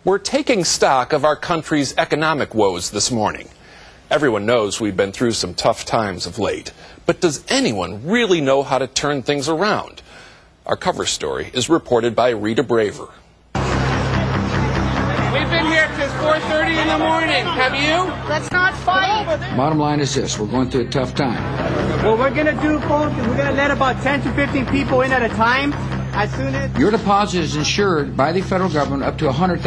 We're taking stock of our country's economic woes this morning. Everyone knows we've been through some tough times of late, but does anyone really know how to turn things around? Our cover story is reported by Rita Braver. We've been here since 4:30 in the morning. Have you? Let's not fight. Bottom line is this: we're going through a tough time. What we're going to do, folks, is we're going to let about 10 to 15 people in at a time. As soon as your deposit is insured by the federal government up to $100,000.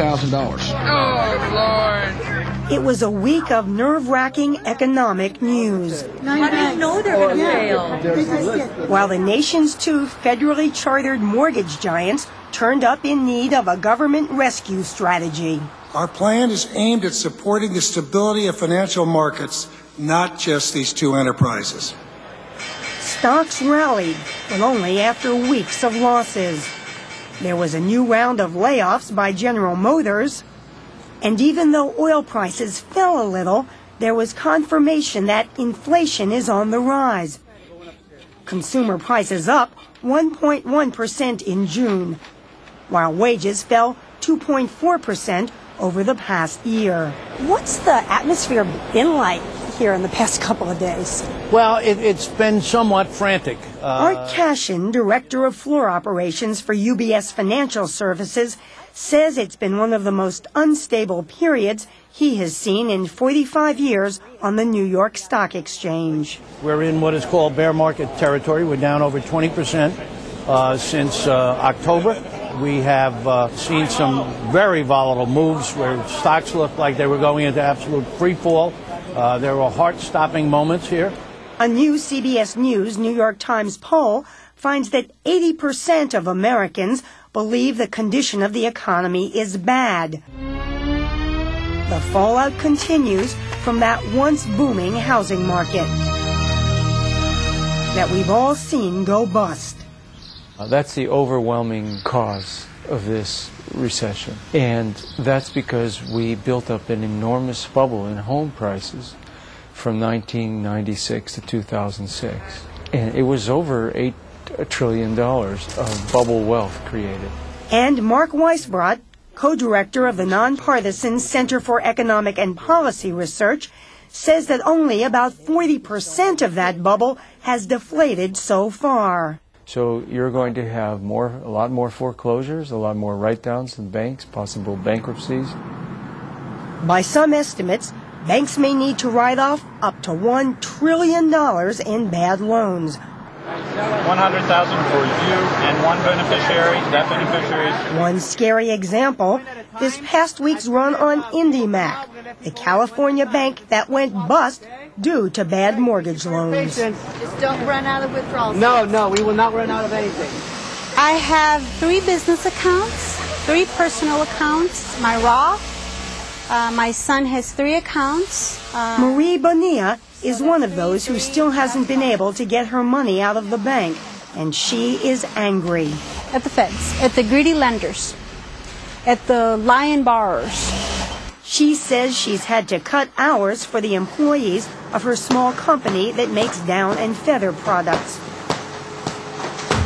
Oh, Lord. It was a week of nerve-wracking economic news. How do you know they're going to fail? While the nation's two federally chartered mortgage giants turned up in need of a government rescue strategy. Our plan is aimed at supporting the stability of financial markets, not just these two enterprises. Stocks rallied, but only after weeks of losses. There was a new round of layoffs by General Motors, and even though oil prices fell a little, there was confirmation that inflation is on the rise. Consumer prices up 1.1% in June, while wages fell 2.4% over the past year. What's the atmosphere been like here in the past couple of days? Well, it's been somewhat frantic. Art Cashin, director of floor operations for UBS Financial Services, says it's been one of the most unstable periods he has seen in 45 years on the New York Stock Exchange. We're in what is called bear market territory. We're down over 20% since October. We have seen some very volatile moves where stocks looked like they were going into absolute free fall. There were heart-stopping moments here. A new CBS News New York Times poll finds that 80% of Americans believe the condition of the economy is bad. The fallout continues from that once booming housing market that we've all seen go bust. That's the overwhelming cause of this recession. And that's because we built up an enormous bubble in home prices from 1996 to 2006. And it was over $8 trillion of bubble wealth created. And Mark Weisbrot, co-director of the nonpartisan Center for Economic and Policy Research, says that only about 40% of that bubble has deflated so far. So you're going to have a lot more foreclosures, a lot more write-downs in banks, possible bankruptcies. By some estimates, banks may need to write off up to $1 trillion in bad loans. $100,000 for you and one beneficiary. That beneficiary. One scary example, this past week's run on IndyMac, the California bank that went bust due to bad mortgage loans. Just don't run out of withdrawals. No, we will not run out of anything. I have 3 business accounts, 3 personal accounts, my Roth. My son has 3 accounts. Marie Bonilla is one of those who still hasn't been able to get her money out of the bank, and she is angry. At the feds, at the greedy lenders, at the lion borrowers. She says she's had to cut hours for the employees of her small company that makes down and feather products.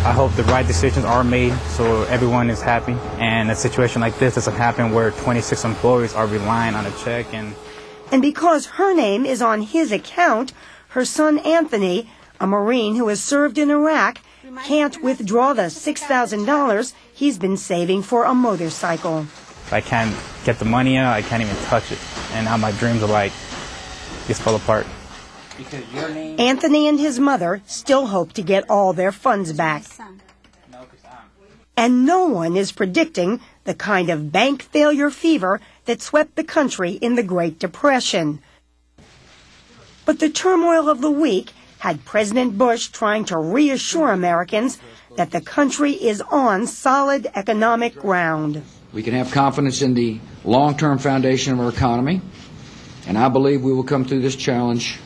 I hope the right decisions are made so everyone is happy, and a situation like this doesn't happen where 26 employees are relying on a check. And because her name is on his account, her son Anthony, a Marine who has served in Iraq, can't withdraw the $6,000 he's been saving for a motorcycle. If I can't get the money out, I can't even touch it. And now my dreams are just fall apart. Anthony and his mother still hope to get all their funds back. And no one is predicting the kind of bank failure fever that swept the country in the Great Depression. But the turmoil of the week had President Bush trying to reassure Americans that the country is on solid economic ground. We can have confidence in the long-term foundation of our economy, and I believe we will come through this challenge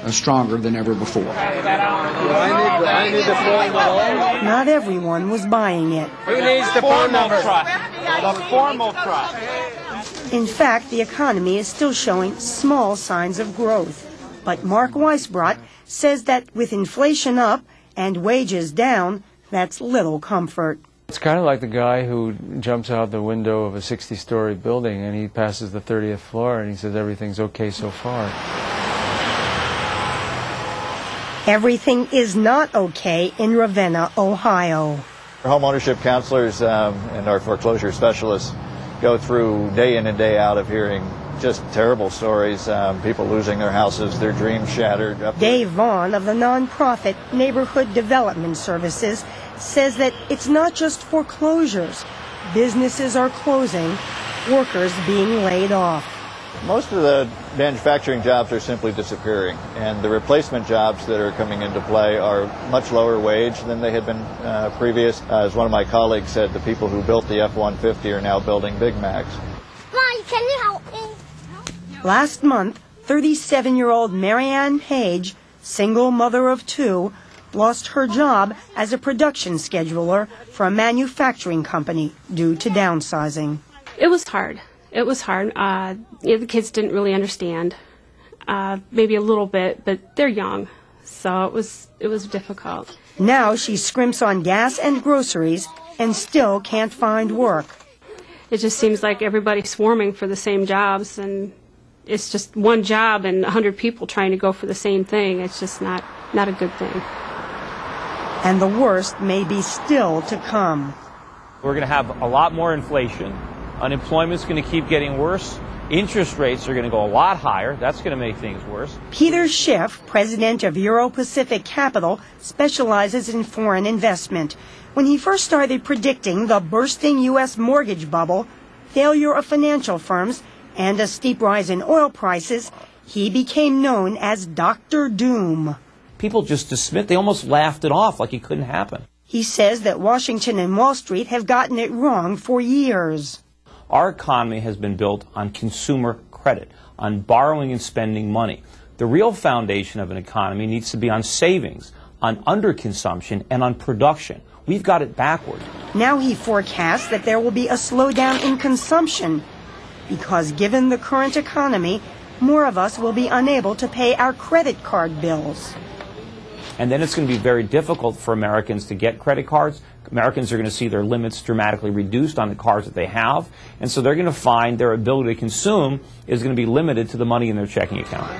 stronger than ever before. Not everyone was buying it. Who needs the formal trust? The formal trust. In fact, the economy is still showing small signs of growth. But Mark Weisbrot says that with inflation up and wages down, that's little comfort. It's kind of like the guy who jumps out the window of a 60-story building and he passes the 30th floor and he says everything's okay so far. Everything is not okay in Ravenna, Ohio. Our home ownership counselors and our foreclosure specialists go through day in and day out of hearing just terrible stories, people losing their houses, their dreams shattered. Dave Vaughn of the nonprofit Neighborhood Development Services says that it's not just foreclosures. Businesses are closing, workers being laid off. Most of the manufacturing jobs are simply disappearing, and the replacement jobs that are coming into play are much lower wage than they had been previous. As one of my colleagues said, the people who built the F-150 are now building Big Macs. Mom, can you help me? Last month, 37-year-old Marianne Page, single mother of two, lost her job as a production scheduler for a manufacturing company due to downsizing. It was hard. It was hard. The kids didn't really understand, maybe a little bit, but they're young, so it was difficult. Now she scrimps on gas and groceries and still can't find work. It just seems like everybody's swarming for the same jobs, and it's just one job and 100 people trying to go for the same thing. It's just not a good thing. And the worst may be still to come. We're going to have a lot more inflation. Unemployment's going to keep getting worse. Interest rates are going to go a lot higher. That's going to make things worse. Peter Schiff, president of Euro-Pacific Capital, specializes in foreign investment. When he first started predicting the bursting U.S. mortgage bubble, failure of financial firms, and a steep rise in oil prices, he became known as Dr. Doom. People just dismissed, they almost laughed it off like it couldn't happen. He says that Washington and Wall Street have gotten it wrong for years. Our economy has been built on consumer credit, on borrowing and spending money. The real foundation of an economy needs to be on savings, on underconsumption, and on production. We've got it backwards. Now he forecasts that there will be a slowdown in consumption because given the current economy, more of us will be unable to pay our credit card bills. And then it's going to be very difficult for Americans to get credit cards. Americans are going to see their limits dramatically reduced on the cards that they have. And so they're going to find their ability to consume is going to be limited to the money in their checking account.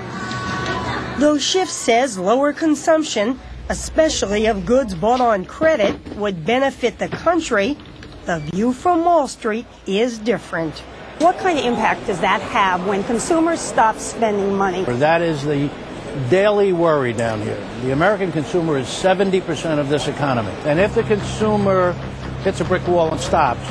Though Schiff says lower consumption, especially of goods bought on credit, would benefit the country, the view from Wall Street is different. What kind of impact does that have when consumers stop spending money? That is the daily worry down here. The American consumer is 70% of this economy. And if the consumer hits a brick wall and stops,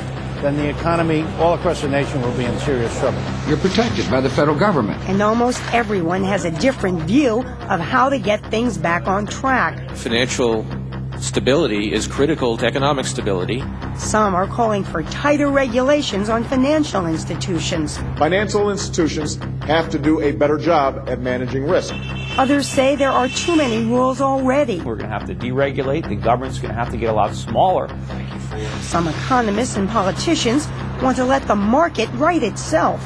then the economy all across the nation will be in serious trouble. You're protected by the federal government. And almost everyone has a different view of how to get things back on track. Financial stability is critical to economic stability. Some are calling for tighter regulations on financial institutions. Financial institutions have to do a better job at managing risk. Others say there are too many rules already. We're going to have to deregulate. The government's going to have to get a lot smaller. Some economists and politicians want to let the market right itself.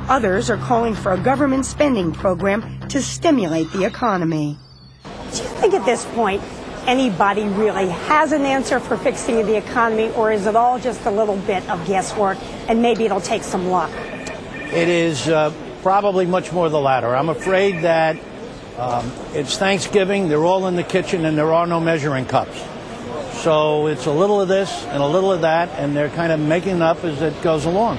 Others are calling for a government spending program to stimulate the economy. Do you think at this point anybody really has an answer for fixing the economy, or is it all just a little bit of guesswork and maybe it'll take some luck? It is probably much more the latter. I'm afraid that it's Thanksgiving, they're all in the kitchen, and there are no measuring cups. So it's a little of this and a little of that, and they're kind of making it up as it goes along.